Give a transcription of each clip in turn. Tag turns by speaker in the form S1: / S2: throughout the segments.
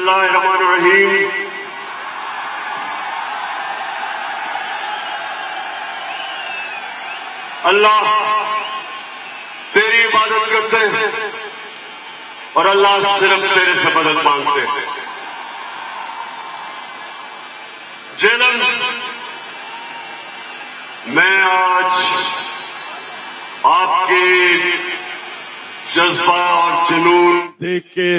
S1: बिस्मिल्लाहिर्रहमानिर्रहीम। अल्लाह तेरी इबादत करते हैं और अल्लाह सिर्फ तेरे से मदद मांगते हैं। जेलन मैं आज आपके जज्बा और जुनून देख के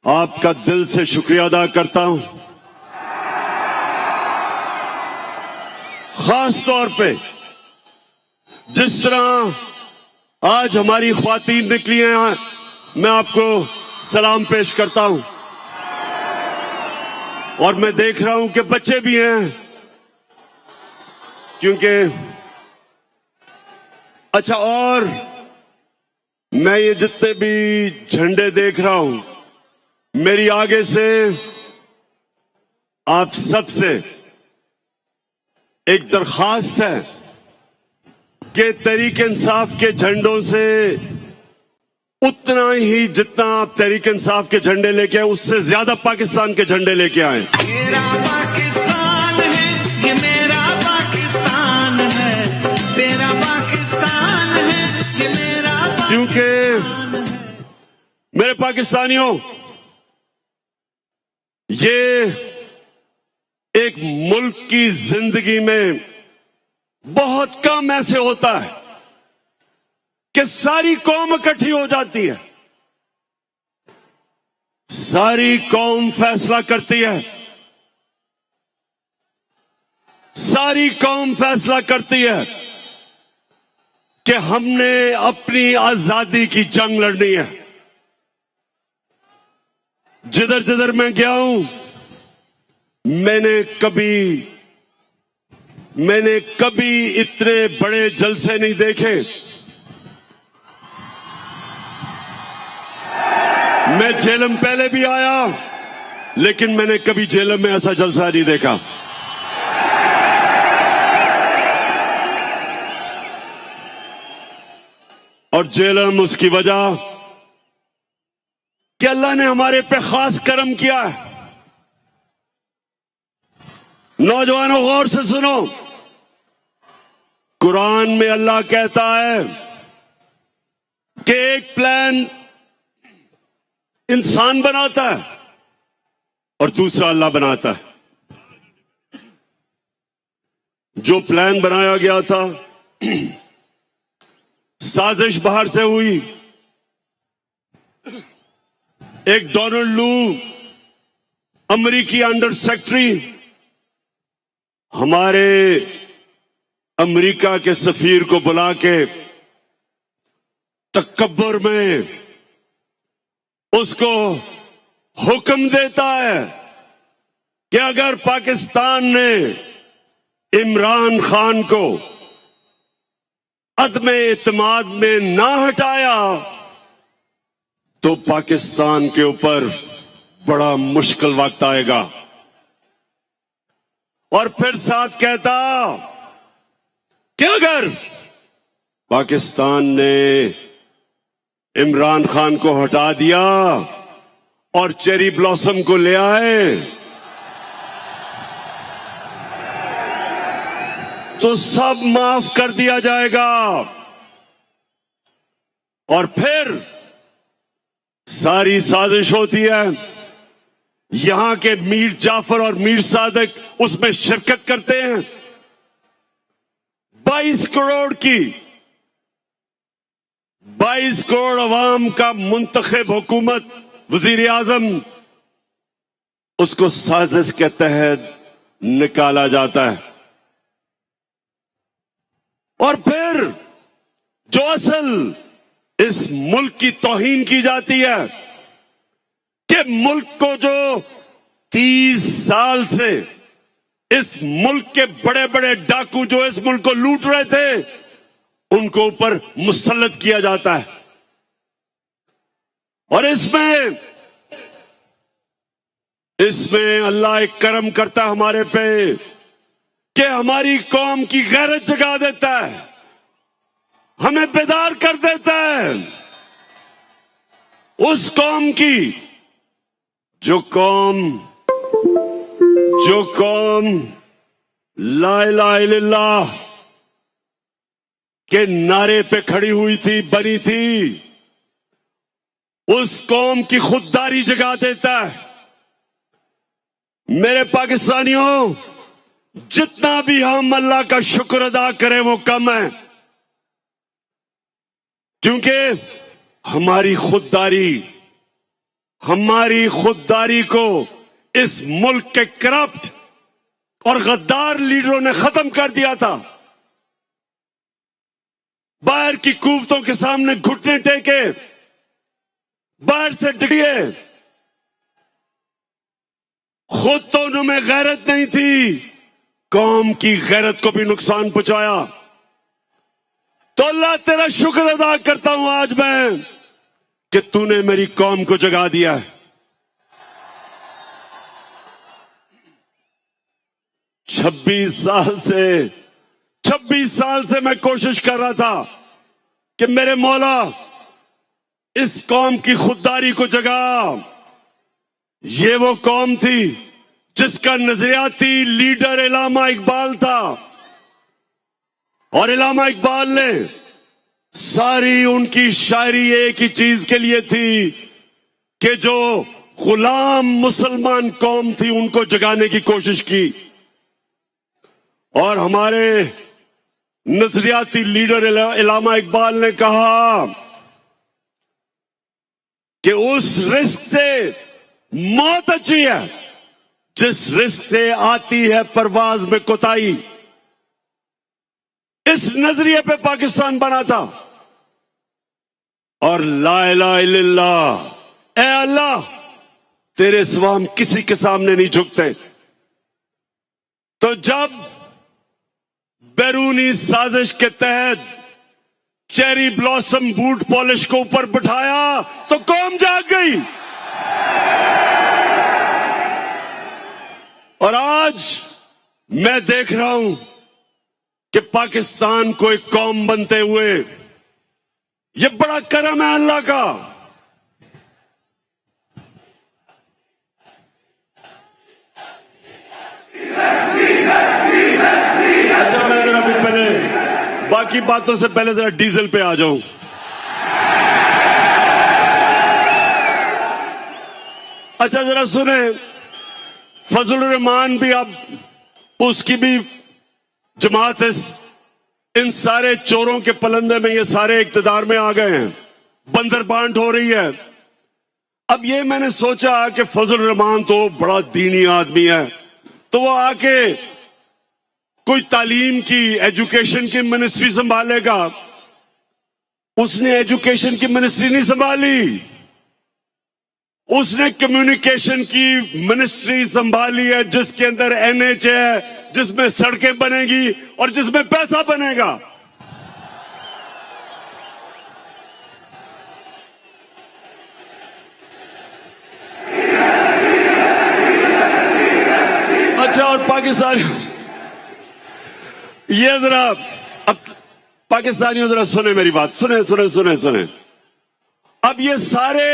S1: आपका दिल से शुक्रिया अदा करता हूं। खास तौर पे जिस तरह आज हमारी ख्वातीन निकली हैं, मैं आपको सलाम पेश करता हूं। और मैं देख रहा हूं कि बच्चे भी हैं, क्योंकि अच्छा, और मैं ये जितने भी झंडे देख रहा हूं, मेरी आगे से आप सबसे एक दरखास्त है कि तहरीक इंसाफ के झंडों से उतना ही जितना आप तहरीक इंसाफ के झंडे लेके आए, उससे ज्यादा पाकिस्तान के झंडे लेके आए।
S2: मेरा पाकिस्तान है, ये मेरा पाकिस्तान है, तेरा पाकिस्तान है, ये मेरा पाकिस्तान।
S1: क्योंकि मेरे पाकिस्तानियों, ये एक मुल्क की जिंदगी में बहुत कम ऐसे होता है कि सारी कौम इकट्ठी हो जाती है, सारी कौम फैसला करती है, सारी कौम फैसला करती है कि हमने अपनी आजादी की जंग लड़नी है। जिधर जिधर मैं गया हूं, मैंने कभी इतने बड़े जलसे नहीं देखे। मैं झेलम पहले भी आया, लेकिन मैंने कभी झेलम में ऐसा जलसा नहीं देखा। और झेलम उसकी वजह कि अल्लाह ने हमारे पे खास करम किया है। नौजवानों, गौर से सुनो, कुरान में अल्लाह कहता है कि एक प्लान इंसान बनाता है और दूसरा अल्लाह बनाता है। जो प्लान बनाया गया था, साजिश बाहर से हुई। एक डोनाल्ड लू, अमेरिकी अंडर सेक्रेटरी, हमारे अमेरिका के सफीर को बुला के तकब्बुर में उसको हुक्म देता है कि अगर पाकिस्तान ने इमरान खान को अदमे इत्मीनान में ना हटाया तो पाकिस्तान के ऊपर बड़ा मुश्किल वक्त आएगा। और फिर साथ कहता कि अगर पाकिस्तान ने इमरान खान को हटा दिया और चेरी ब्लॉसम को ले आए तो सब माफ कर दिया जाएगा। और फिर सारी साजिश होती है, यहां के मीर जाफर और मीर सादिक उसमें शिरकत करते हैं। 22 करोड़ अवाम का मुंतखब हुकूमत, वजीर आजम, उसको साजिश के तहत निकाला जाता है। और फिर जो असल इस मुल्क की तौहीन की जाती है कि मुल्क को जो 30 साल से इस मुल्क के बड़े बड़े डाकू जो इस मुल्क को लूट रहे थे, उनको ऊपर मुसल्लत किया जाता है। और इसमें अल्लाह एक करम करता है हमारे पे कि हमारी कौम की गैरत जगा देता है, हमें बेदार कर देता है। उस कौम की जो कौम ला इलाहा इल्लल्लाह के नारे पे खड़ी हुई थी, बनी थी, उस कौम की खुददारी जगा देता है। मेरे पाकिस्तानियों, जितना भी हम अल्लाह का शुक्र अदा करें वो कम है, क्योंकि हमारी खुददारी को इस मुल्क के करप्ट और गद्दार लीडरों ने खत्म कर दिया था। बाहर की कुव्वतों के सामने घुटने टेके, बाहर से डिगे, खुद तो उनमें गैरत नहीं थी, कौम की गैरत को भी नुकसान पहुंचाया। तो अल्लाह तेरा शुक्र अदा करता हूं आज मैं कि तूने मेरी कौम को जगा दिया है। 26 साल से मैं कोशिश कर रहा था कि मेरे मौला इस कौम की खुददारी को जगा। ये वो कौम थी जिसका नजरियाती लीडर इल्लामा इकबाल था, और इल्लामा इकबाल ने सारी उनकी शायरी एक ही चीज के लिए थी कि जो गुलाम मुसलमान कौम थी उनको जगाने की कोशिश की। और हमारे नजरियाती लीडर इल्लामा इकबाल ने कहा कि उस रिस्क से मौत अच्छी है जिस रिस्क से आती है परवाज में कोताही। इस नजरिए पे पाकिस्तान बना था। और ला इलाहा इल्लल्लाह, ए अल्लाह तेरे सिवा हम किसी के सामने नहीं झुकते। तो जब बैरूनी साजिश के तहत चेरी ब्लॉसम बूट पॉलिश को ऊपर बिठाया तो कौम जाग गई। और आज मैं देख रहा हूं कि पाकिस्तान को एक कौम बनते हुए, ये बड़ा करम है अल्लाह का। अच्छा, मैं अभी पहले बाकी बातों से पहले जरा डीजल पे आ जाऊं। अच्छा जरा सुने, फजल रहमान भी, अब उसकी भी जमात इन सारे चोरों के पलंदे में, ये सारे इक्तदार में आ गए हैं, बंदर बांट हो रही है। अब ये मैंने सोचा कि फजल रहमान तो बड़ा दीनी आदमी है, तो वो आके कोई तालीम की, एजुकेशन की मिनिस्ट्री संभालेगा। उसने एजुकेशन की मिनिस्ट्री नहीं संभाली, उसने कम्युनिकेशन की मिनिस्ट्री संभाली है, जिसके अंदर एनएच है, जिसमें सड़कें बनेगी और जिसमें पैसा बनेगा। अच्छा, और पाकिस्तान, ये जरा, अब पाकिस्तानियों जरा सुने मेरी बात, सुने सुने सुने सुने। अब ये सारे,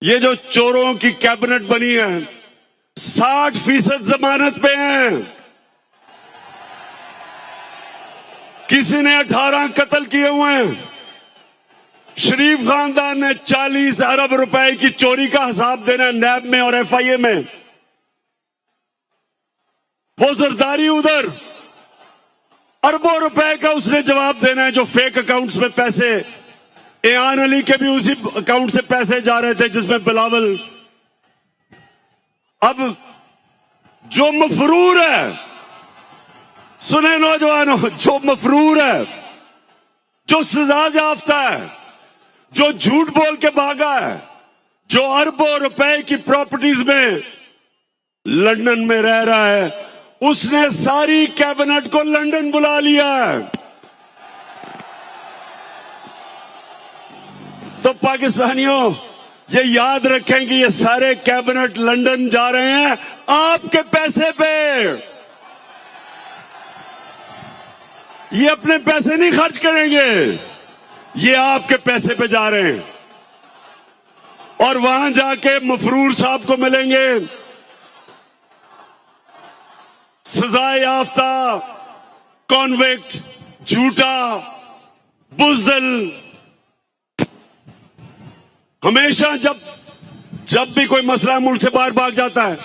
S1: ये जो चोरों की कैबिनेट बनी है 60% जमानत पे हैं। किसी ने 18 कत्ल किए हुए हैं। शरीफ खानदान ने 40 अरब रुपए की चोरी का हिसाब देना है नैब में और एफआईए में। वो जरदारी उधर अरबों रुपए का उसने जवाब देना है, जो फेक अकाउंट्स में पैसे, एयान अली के भी उसी अकाउंट से पैसे जा रहे थे जिसमें बिलावल। अब जो मफरूर है, सुने नौजवानों, जो मफरूर है, जो सजा याफ्ता है, जो झूठ बोल के भागा है, जो अरबों रुपए की प्रॉपर्टीज में लंदन में रह रहा है, उसने सारी कैबिनेट को लंदन बुला लिया है। तो पाकिस्तानियों, ये याद रखें कि ये सारे कैबिनेट लंदन जा रहे हैं आपके पैसे पे। ये अपने पैसे नहीं खर्च करेंगे, ये आपके पैसे पे जा रहे हैं। और वहां जाके मफरूर साहब को मिलेंगे, सजाए याफ्ता, कॉन्विक्ट, झूठा, बुज़दिल। हमेशा जब भी कोई मसला मुल्क से बाहर भाग जाता है,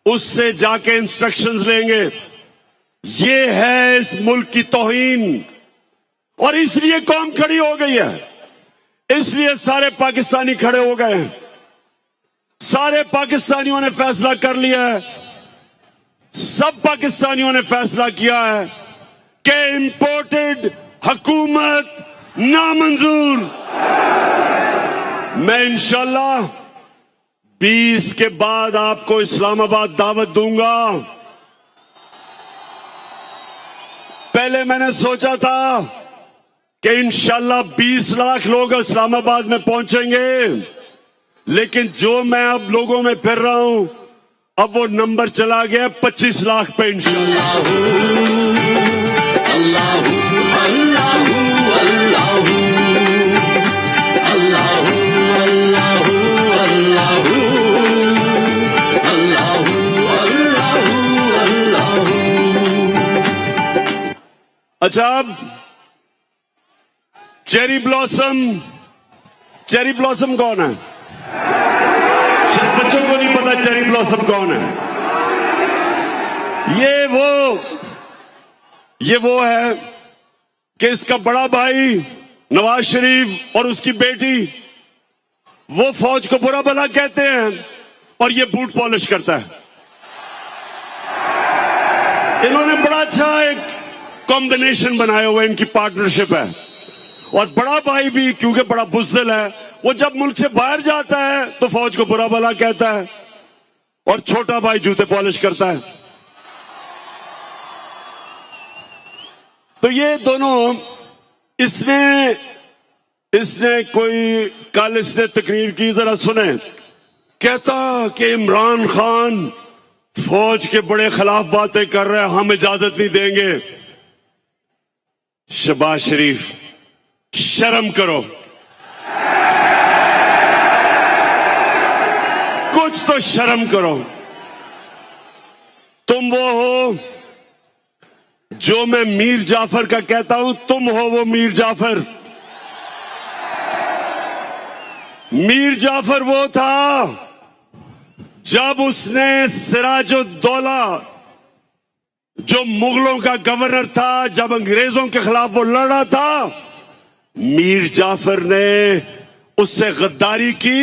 S1: उससे जाके इंस्ट्रक्शंस लेंगे। ये है इस मुल्क की तौहीन, और इसलिए कौम खड़ी हो गई है, इसलिए सारे पाकिस्तानी खड़े हो गए हैं। सारे पाकिस्तानियों ने फैसला कर लिया है, सब पाकिस्तानियों ने फैसला किया है कि इंपोर्टेड हुकूमत नामंजूर। मैं इंशाल्लाह 20 के बाद आपको इस्लामाबाद दावत दूंगा। पहले मैंने सोचा था कि इंशाल्लाह 20 लाख लोग इस्लामाबाद में पहुंचेंगे, लेकिन जो मैं अब लोगों में फिर रहा हूं, अब वो नंबर चला गया 25 लाख पे इंशाल्लाह।
S3: अल्लाहू अल्लाहू अल्लाहू अल्लाहू अल्लाहू अल्लाहू अल्लाहू अल्लाहू।
S1: अच्छा, अब चेरी ब्लॉसम कौन है? शायद बच्चों को नहीं पता चेरी ब्लॉसम कौन है। ये वो है कि इसका बड़ा भाई नवाज शरीफ और उसकी बेटी, वो फौज को बुरा भला कहते हैं और ये बूट पॉलिश करता है। इन्होंने बड़ा अच्छा एक कॉम्बिनेशन बनाया हुआ, इनकी पार्टनरशिप है। और बड़ा भाई भी क्योंकि बड़ा बुज़दिल है, वो जब मुल्क से बाहर जाता है तो फौज को बुरा भला कहता है, और छोटा भाई जूते पॉलिश करता है। तो ये दोनों, इसने कोई कल इसने तकरीर की, जरा सुने। कहता कि इमरान खान फौज के बड़े खिलाफ बातें कर रहे हैं, हम इजाजत नहीं देंगे। शहबाज शरीफ, शर्म करो, कुछ तो शर्म करो। तुम वो हो जो मैं मीर जाफर का कहता हूं, तुम हो वो मीर जाफर। मीर जाफर वो था जब उसने सिराजुद्दौला, जो मुगलों का गवर्नर था, जब अंग्रेजों के खिलाफ वो लड़ा था, मीर जाफर ने उससे गद्दारी की,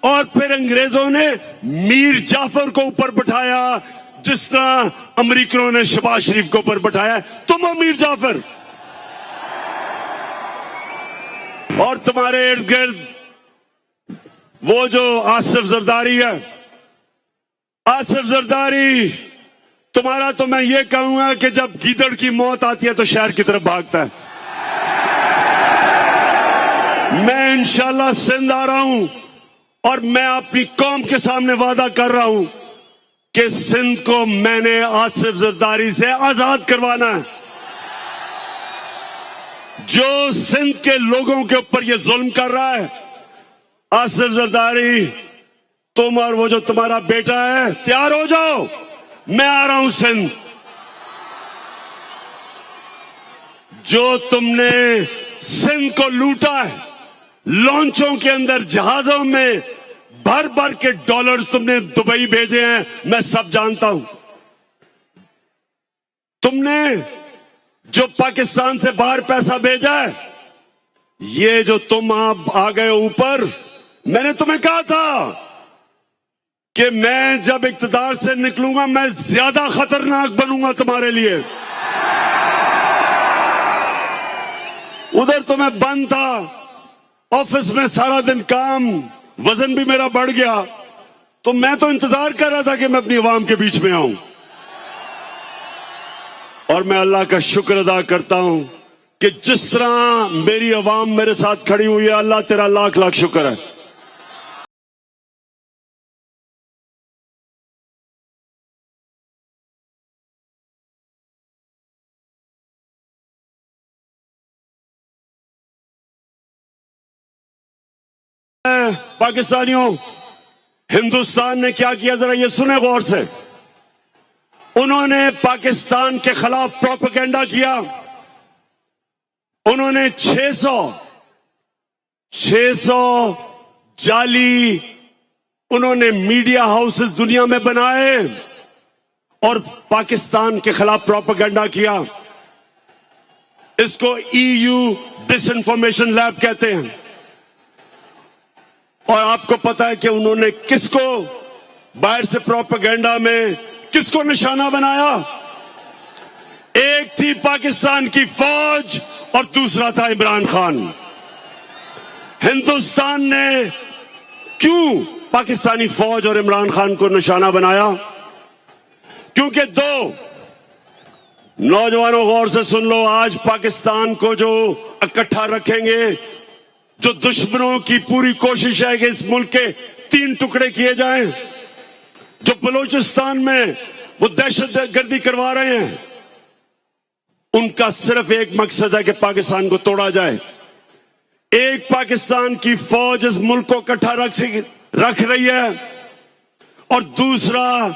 S1: और फिर अंग्रेजों ने मीर जाफर को ऊपर बिठाया, जिस तरह अमेरिकनों ने शहबाज शरीफ को ऊपर बिठाया। तुम हो मीर जाफर, और तुम्हारे इर्द गिर्द वो जो आसिफ जरदारी है, आसिफ जरदारी, तुम्हारा तो मैं ये कहूंगा कि जब गीदड़ की मौत आती है तो शहर की तरफ भागता है। मैं इंशाल्लाह सिंध आ रहा हूं, और मैं अपनी कौम के सामने वादा कर रहा हूं कि सिंध को मैंने आसिफ जरदारी से आजाद करवाना है। जो सिंध के लोगों के ऊपर ये जुल्म कर रहा है, आसिफ जरदारी, तुम और वो जो तुम्हारा बेटा है, तैयार हो जाओ, मैं आ रहा हूं सिंध। जो तुमने सिंध को लूटा है, लॉन्चों के अंदर, जहाजों में भर भर के डॉलर्स तुमने दुबई भेजे हैं, मैं सब जानता हूं। तुमने जो पाकिस्तान से बाहर पैसा भेजा है, ये जो तुम आप आ गए ऊपर, मैंने तुम्हें कहा था कि मैं जब इक्तदार से निकलूंगा, मैं ज्यादा खतरनाक बनूंगा तुम्हारे लिए। उधर तुम्हें बंद था, ऑफिस में सारा दिन काम, वजन भी मेरा बढ़ गया, तो मैं तो इंतजार कर रहा था कि मैं अपनी आवाम के बीच में आऊं। और मैं अल्लाह का शुक्र अदा करता हूं कि जिस तरह मेरी आवाम मेरे साथ खड़ी हुई है, अल्लाह तेरा लाख लाख शुक्र है। पाकिस्तानियों, हिंदुस्तान ने क्या किया जरा ये सुने गौर से। उन्होंने पाकिस्तान के खिलाफ प्रोपेगेंडा किया। उन्होंने 600 जाली उन्होंने मीडिया हाउसेस दुनिया में बनाए और पाकिस्तान के खिलाफ प्रोपेगेंडा किया। इसको EU डिसइंफॉर्मेशन लैब कहते हैं। और आपको पता है कि उन्होंने किसको बाहर से प्रोपेगेंडा में किसको निशाना बनाया? एक थी पाकिस्तान की फौज और दूसरा था इमरान खान। हिंदुस्तान ने क्यों पाकिस्तानी फौज और इमरान खान को निशाना बनाया? क्योंकि दो नौजवानों गौर से सुन लो, आज पाकिस्तान को जो इकट्ठा रखेंगे, जो दुश्मनों की पूरी कोशिश है कि इस मुल्क के 3 टुकड़े किए जाएं, जो बलूचिस्तान में वो दहशतगर्दी करवा रहे हैं, उनका सिर्फ एक मकसद है कि पाकिस्तान को तोड़ा जाए। एक पाकिस्तान की फौज इस मुल्क को इकट्ठा रख रही है और दूसरा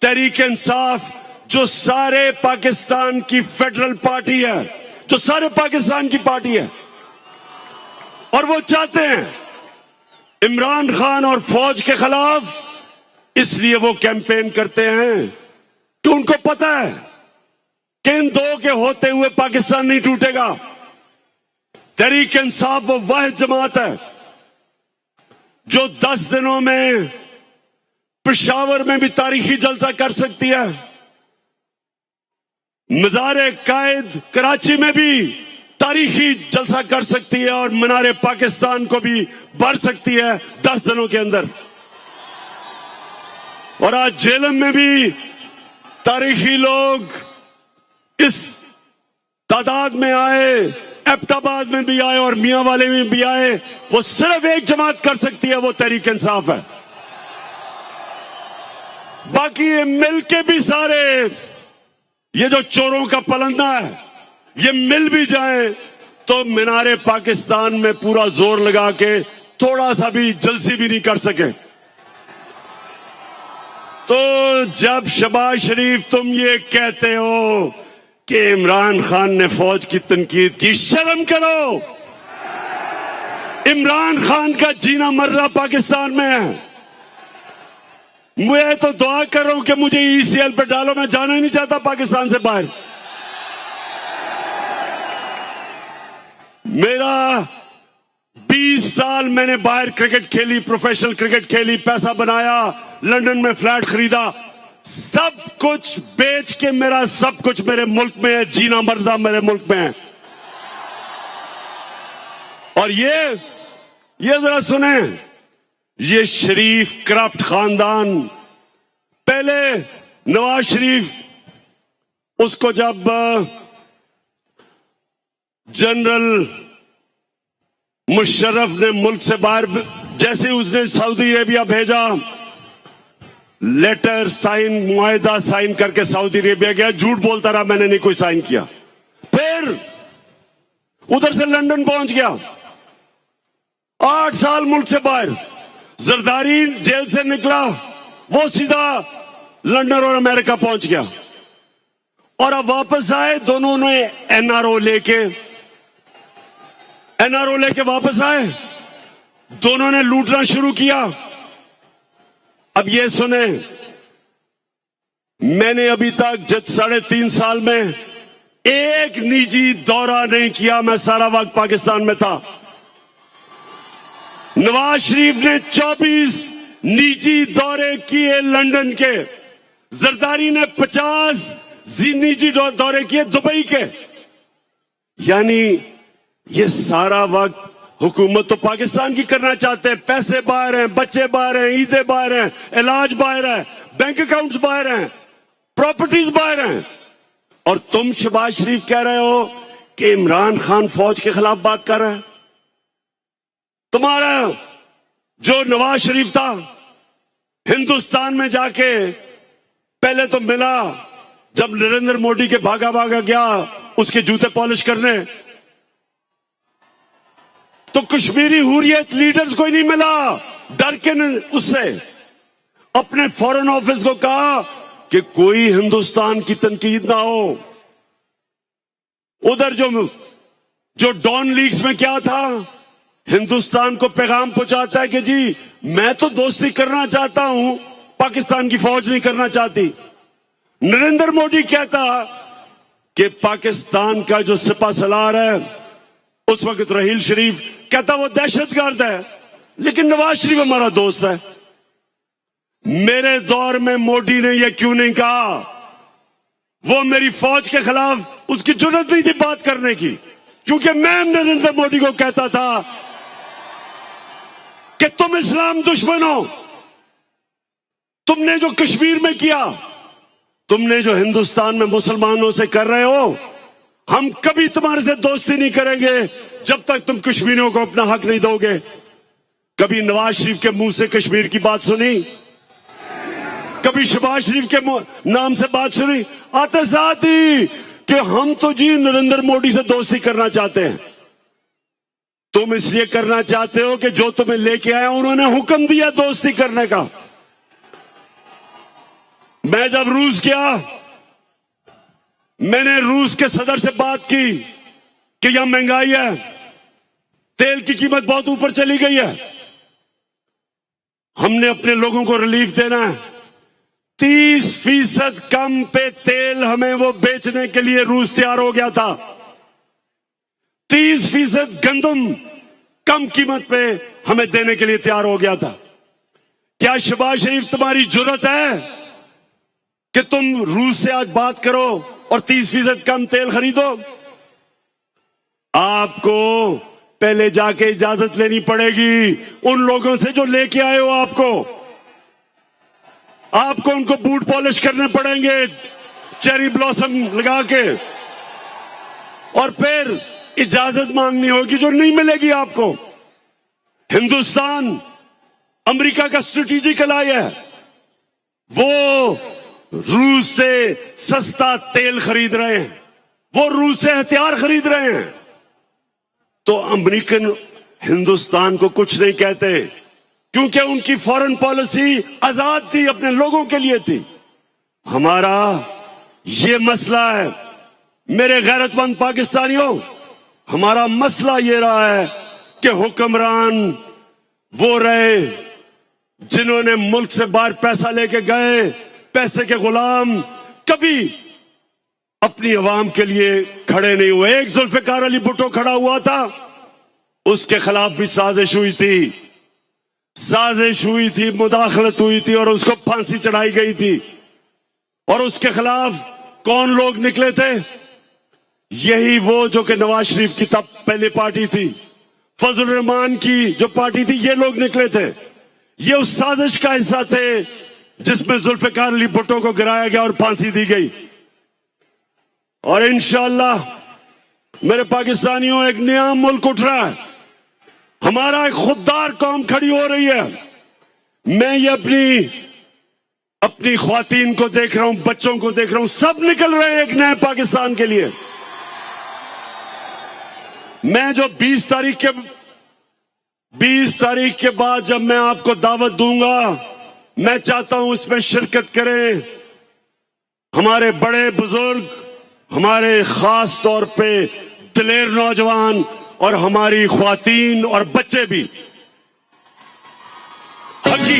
S1: तहरीक इंसाफ, जो सारे पाकिस्तान की फेडरल पार्टी है, जो सारे पाकिस्तान की पार्टी है, और वो चाहते हैं इमरान खान और फौज के खिलाफ। इसलिए वो कैंपेन करते हैं कि उनको पता है कि इन दो के होते हुए पाकिस्तान नहीं टूटेगा। तहरीक इंसाफ वो वह जमात है जो 10 दिनों में पेशावर में भी तारीखी जलसा कर सकती है, मज़ार कायद कराची में भी तारीखी जलसा कर सकती है और मीनार पाकिस्तान को भी भर सकती है 10 दिनों के अंदर। और आज झेलम में भी तारीखी लोग इस तादाद में आए, एबटाबाद में भी आए और मियां वाले में भी आए। वो सिर्फ एक जमात कर सकती है, वो तहरीक इंसाफ है। बाकी ये मिलके भी सारे, ये जो चोरों का पलंदा है, ये मिल भी जाए तो मीनारे पाकिस्तान में पूरा जोर लगा के थोड़ा सा भी जलसी भी नहीं कर सके। तो जब शहबाज शरीफ तुम ये कहते हो कि इमरान खान ने फौज की तनकीद की, शर्म करो। इमरान खान का जीना मरना पाकिस्तान में है। मैं तो दुआ कर रहा हूं कि मुझे ECL पे डालो, मैं जाना ही नहीं चाहता पाकिस्तान से बाहर। मेरा 20 साल मैंने बाहर क्रिकेट खेली, प्रोफेशनल क्रिकेट खेली, पैसा बनाया, लंदन में फ्लैट खरीदा, सब कुछ बेच के मेरा सब कुछ मेरे मुल्क में है, जीना मरना मेरे मुल्क में है। और ये जरा सुने, ये शरीफ करप्ट खानदान, पहले नवाज शरीफ, उसको जब जनरल मुशर्रफ ने मुल्क से बाहर, जैसे उसने सऊदी अरेबिया भेजा, लेटर साइन, मुआहदा साइन करके सऊदी अरेबिया गया, झूठ बोलता रहा मैंने नहीं कोई साइन किया। फिर उधर से लंदन पहुंच गया, 8 साल मुल्क से बाहर। जरदारी जेल से निकला, वो सीधा लंदन और अमेरिका पहुंच गया। और अब वापस आए, दोनों ने NRO लेके वापस आए, दोनों ने लूटना शुरू किया। अब ये सुने, मैंने अभी तक 3.5 साल में एक निजी दौरा नहीं किया, मैं सारा वक्त पाकिस्तान में था। नवाज शरीफ ने 24 निजी दौरे किए लंदन के, जरदारी ने 50 निजी दौरे किए दुबई के। यानी ये सारा वक्त हुकूमत तो पाकिस्तान की करना चाहते हैं। पैसे बाहर हैं, बच्चे बाहर हैं, ईदें बाहर हैं, इलाज बाहर है, बैंक अकाउंट्स बाहर हैं, प्रॉपर्टीज बाहर हैं। और तुम शहबाज शरीफ कह रहे हो कि इमरान खान फौज के खिलाफ बात कर रहा है। तुम्हारा जो नवाज शरीफ था, हिंदुस्तान में जाके पहले तो मिला, जब नरेंद्र मोदी के भागा गया उसके जूते पॉलिश करने, तो कश्मीरी हुर्रियत लीडर्स को ही नहीं मिला, डर के उससे अपने फॉरेन ऑफिस को कहा कि कोई हिंदुस्तान की तनकीद ना हो। उधर जो डॉन लीग्स में क्या था, हिंदुस्तान को पैगाम पहुंचाता है कि जी मैं तो दोस्ती करना चाहता हूं, पाकिस्तान की फौज नहीं करना चाहती। नरेंद्र मोदी कहता कि पाकिस्तान का जो सिपा सलार है उस वक्त रहील शरीफ, कहता वो दहशतगर्द है, लेकिन नवाज शरीफ हमारा दोस्त है। मेरे दौर में मोदी ने यह क्यों नहीं कहा? वो मेरी फौज के खिलाफ उसकी जरूरत नहीं थी बात करने की, क्योंकि मैं नरेंद्र मोदी को कहता था कि तुम इस्लाम दुश्मन हो, तुमने जो कश्मीर में किया, तुमने जो हिंदुस्तान में मुसलमानों से कर रहे हो, हम कभी तुम्हारे से दोस्ती नहीं करेंगे जब तक तुम कश्मीरियों को अपना हक नहीं दोगे। कभी नवाज शरीफ के मुंह से कश्मीर की बात सुनी? कभी शहबाज शरीफ के नाम से बात सुनी? आते साथ ही कि हम तो जी नरेंद्र मोदी से दोस्ती करना चाहते हैं। तुम इसलिए करना चाहते हो कि जो तुम्हें लेके आया उन्होंने हुक्म दिया दोस्ती करने का। मैं जब रूस गया, मैंने रूस के सदर से बात की कि यहां महंगाई है, तेल की कीमत बहुत ऊपर चली गई है, हमने अपने लोगों को रिलीफ देना है। 30% कम पे तेल हमें वो बेचने के लिए रूस तैयार हो गया था। 30% गंदम कम कीमत पे हमें देने के लिए तैयार हो गया था। क्या शहबाज शरीफ तुम्हारी जुर्रत है कि तुम रूस से आज बात करो और 30% कम तेल खरीदो? आपको पहले जाके इजाजत लेनी पड़ेगी उन लोगों से जो लेके आए हो आपको उनको बूट पॉलिश करने पड़ेंगे चेरी ब्लॉसम लगा के, और फिर इजाजत मांगनी होगी जो नहीं मिलेगी आपको। हिंदुस्तान अमेरिका का स्ट्रेटेजिक एलाय है, वो रूस से सस्ता तेल खरीद रहे हैं, वो रूस से हथियार खरीद रहे हैं, तो अमेरिकन हिंदुस्तान को कुछ नहीं कहते, क्योंकि उनकी फॉरेन पॉलिसी आजाद थी, अपने लोगों के लिए थी। हमारा ये मसला है मेरे गैरतमंद पाकिस्तानियों, हमारा मसला ये रहा है कि हुक्मरान वो रहे जिन्होंने मुल्क से बाहर पैसा लेके गए, पैसे के गुलाम, कभी अपनी अवाम के लिए खड़े नहीं हुए। एक जुल्फिकार अली भुट्टो खड़ा हुआ था, उसके खिलाफ भी साजिश हुई थी, मुदाखलत हुई थी और उसको फांसी चढ़ाई गई थी। और उसके खिलाफ कौन लोग निकले थे? यही वो जो कि नवाज शरीफ की तब पहले पार्टी थी, फजल रहमान की जो पार्टी थी, ये लोग निकले थे। ये उस साजिश का हिस्सा थे जिसमें जुल्फिकार अली भुट्टो को गिराया गया और फांसी दी गई। और इंशाअल्लाह मेरे पाकिस्तानियों, एक नया मुल्क उठ रहा है, हमारा एक खुददार कौम खड़ी हो रही है। मैं ये अपनी ख्वातीन को देख रहा हूं, बच्चों को देख रहा हूं, सब निकल रहे हैं एक नए पाकिस्तान के लिए। मैं जो 20 तारीख के बाद जब मैं आपको दावत दूंगा, मैं चाहता हूं उसमें शिरकत करें हमारे बड़े बुजुर्ग, हमारे खास तौर पे दिलेर नौजवान और हमारी ख्वातीन और बच्चे भी। हकीकत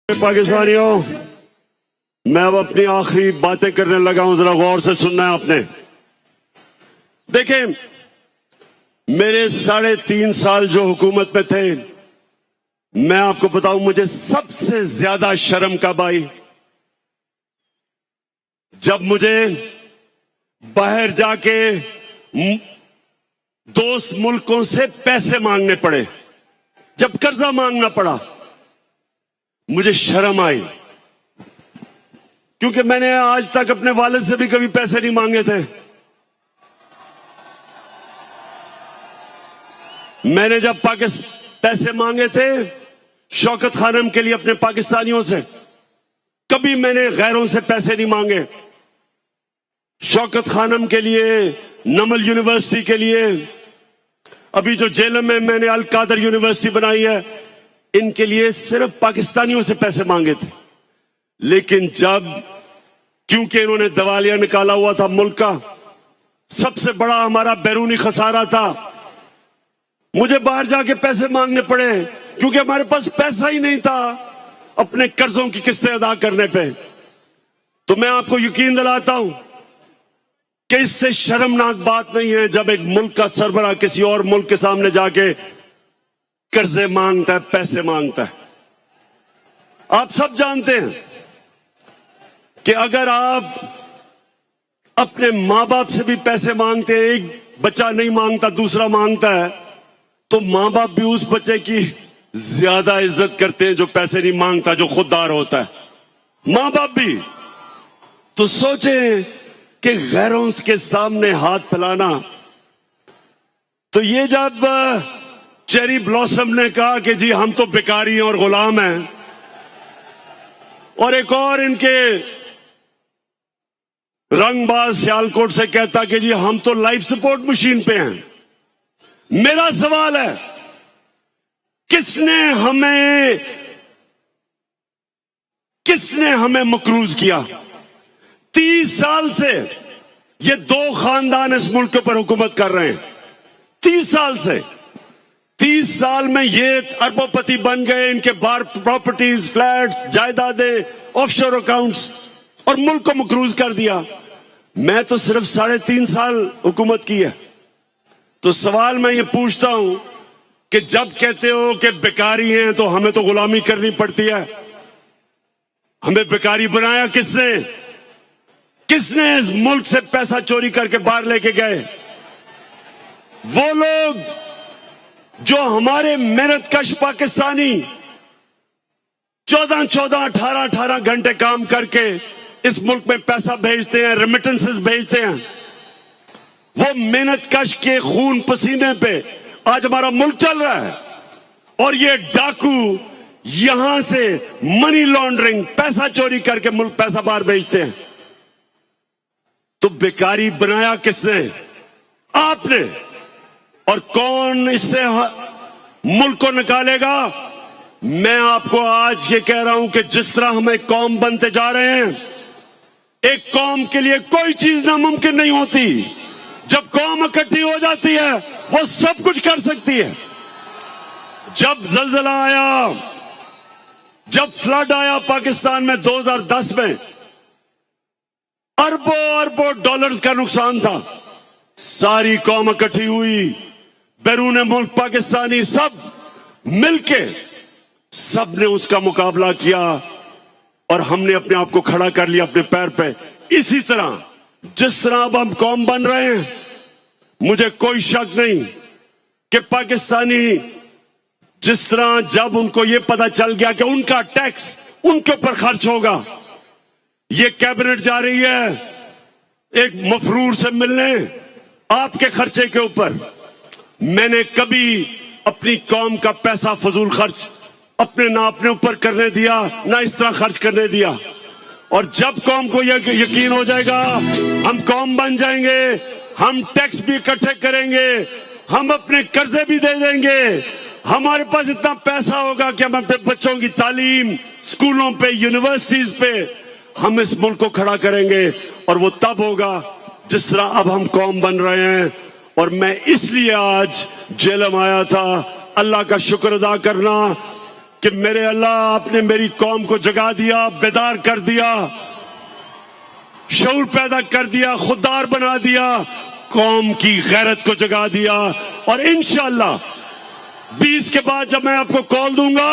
S1: पाकिस्तानियों, मैं अब अपनी आखिरी बातें करने लगा हूं, जरा गौर से सुनना है आपने। देखें, मेरे 3.5 साल जो हुकूमत में थे, मैं आपको बताऊं मुझे सबसे ज्यादा शर्म कब आई, जब मुझे बाहर जाके दोस्त मुल्कों से पैसे मांगने पड़े, जब कर्जा मांगना पड़ा, मुझे शर्म आई, क्योंकि मैंने आज तक अपने वालिद से भी कभी पैसे नहीं मांगे थे। मैंने जब पैसे मांगे थे शौकत खानम के लिए अपने पाकिस्तानियों से, कभी मैंने गैरों से पैसे नहीं मांगे। शौकत खानम के लिए, नमल यूनिवर्सिटी के लिए, अभी जो जेलम में मैंने अल कादर यूनिवर्सिटी बनाई है, इनके लिए सिर्फ पाकिस्तानियों से पैसे मांगे थे। लेकिन जब, क्योंकि इन्होंने दिवालिया निकाला हुआ था मुल्क का, सबसे बड़ा हमारा बैरूनी खसारा था, मुझे बाहर जाके पैसे मांगने पड़े, क्योंकि हमारे पास पैसा ही नहीं था अपने कर्जों की किस्तें अदा करने पे। तो मैं आपको यकीन दिलाता हूं कि इससे शर्मनाक बात नहीं है जब एक मुल्क का सरबराह किसी और मुल्क के सामने जाके कर्जे मांगता है, पैसे मांगता है। आप सब जानते हैं कि अगर आप अपने मां बाप से भी पैसे मांगते हैं, एक बच्चा नहीं मांगता दूसरा मांगता है, तो मां बाप भी उस बच्चे की ज्यादा इज्जत करते हैं जो पैसे नहीं मांगता, जो खुददार होता है, मां बाप भी। तो सोचें कि गैरों के सामने हाथ फैलाना। तो ये जब चेरी ब्लॉसम ने कहा कि जी हम तो बेकारी हैं और गुलाम हैं, और एक और इनके रंगबाज सियालकोट से कहता कि जी हम तो लाइफ सपोर्ट मशीन पे हैं। मेरा सवाल है, किसने हमें मकरूज किया? 30 साल से ये दो खानदान इस मुल्क पर हुकूमत कर रहे हैं। 30 साल से, 30 साल में ये अरबोपति बन गए, इनके बार प्रॉपर्टीज, फ्लैट्स, जायदादें, ऑफशोर अकाउंट्स, और मुल्क को मकरूज कर दिया। मैं तो सिर्फ 3.5 साल हुकूमत की है। तो सवाल मैं ये पूछता हूं कि जब कहते हो कि बेकारी हैं तो हमें तो गुलामी करनी पड़ती है, हमें बेकारी बनाया किसने? किसने इस मुल्क से पैसा चोरी करके बाहर लेके गए? वो लोग जो हमारे मेहनतकश पाकिस्तानी 14, 18 घंटे काम करके इस मुल्क में पैसा भेजते हैं, रेमिटेंसेस भेजते हैं, वो मेहनतकश के खून पसीने पे आज हमारा मुल्क चल रहा है। और ये डाकू यहां से मनी लॉन्ड्रिंग, पैसा चोरी करके मुल्क पैसा बाहर भेजते हैं। तो बेकारी बनाया किसने? आपने। और कौन इससे मुल्क को निकालेगा? मैं आपको आज ये कह रहा हूं कि जिस तरह हम एक कौम बनते जा रहे हैं, एक कौम के लिए कोई चीज नामुमकिन नहीं होती। जब कौम इकट्ठी हो जाती है वो सब कुछ कर सकती है। जब जलजला आया, जब फ्लड आया पाकिस्तान में 2010 में, अरबों डॉलर्स का नुकसान था। सारी कौम इकट्ठी हुई, बैरून मुल्क पाकिस्तानी सब मिलके, सब ने उसका मुकाबला किया और हमने अपने आप को खड़ा कर लिया अपने पैर पे। इसी तरह जिस तरह अब हम कौम बन रहे हैं, मुझे कोई शक नहीं कि पाकिस्तानी जिस तरह जब उनको यह पता चल गया कि उनका टैक्स उनके ऊपर खर्च होगा, ये कैबिनेट जा रही है एक मफरूर से मिलने आपके खर्चे के ऊपर। मैंने कभी अपनी कौम का पैसा फजूल खर्च ना अपने ऊपर करने दिया, ना इस तरह खर्च करने दिया। और जब कौम को यह यकीन हो जाएगा हम कौम बन जाएंगे, हम टैक्स भी इकट्ठे करेंगे, हम अपने कर्जे भी दे देंगे, हमारे पास इतना पैसा होगा कि हम अपने बच्चों की तालीम, स्कूलों पे, यूनिवर्सिटीज पे हम इस मुल्क को खड़ा करेंगे। और वो तब होगा जिस तरह अब हम कौम बन रहे हैं। और मैं इसलिए आज जेलम आया था, अल्लाह का शुक्र अदा करना कि मेरे अल्लाह आपने मेरी कौम को जगा दिया, बेदार कर दिया, शऊर पैदा कर दिया, खुददार बना दिया, कौम की गैरत को जगा दिया। और इंशाअल्लाह 20 के बाद जब मैं आपको कॉल दूंगा,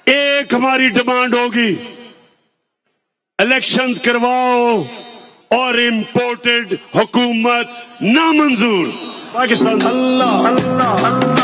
S1: एक हमारी डिमांड होगी, इलेक्शंस करवाओ और इंपोर्टेड हुकूमत नामंजूर। पाकिस्तान अल्लाह अल्लाह अल्लाह